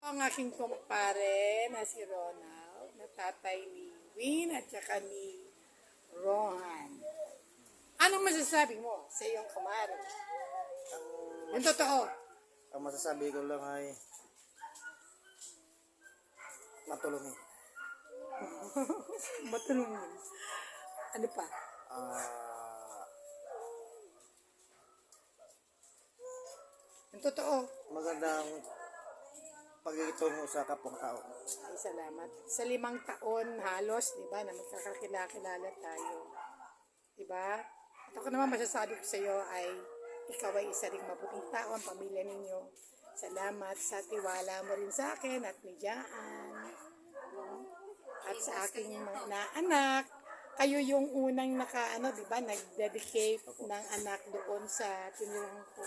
Ang aking kumpare na si Ronald, na tatay ni Win at saka ni Rohan. Anong masasabi mo sa iyong kumare? Yung totoo. Ang masasabi ko lang ay matulungin. Matulungin. Ano pa? Yung totoo. Magandang pagkikitungo sa kapwa tao. Ay, salamat. Sa 5 taon halos, di ba, na magkakakilala tayo. Di ba? At ako naman masasabi ko sa iyo ay ikaw ay isa ring mabuting tao, ang pamilya ninyo. Salamat sa tiwala mo rin sa akin at ni Jaan. At sa aking mga anak. Kayo yung unang di ba, nag-dedicate ng anak doon sa tinirang ko.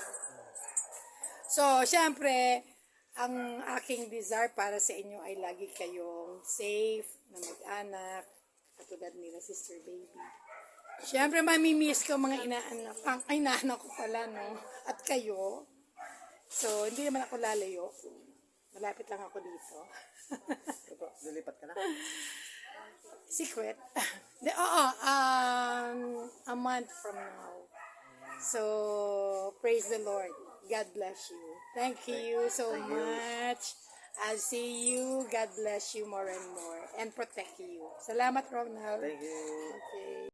So, syempre, ang aking desire para sa inyo ay lagi kayong safe na mag-anak, katulad nila Sister Baby. Syempre, mamimiss ko mga inaanak. Ay, inaanak ko pala, no? At kayo. So, hindi naman ako lalayo. Malapit lang ako dito. Lilipat ka na? Secret. A month from now. So, praise the Lord. God bless you. Thank you so much. I'll see you. God bless you more and more. And protect you. Salamat, Ronald. Thank you. Okay.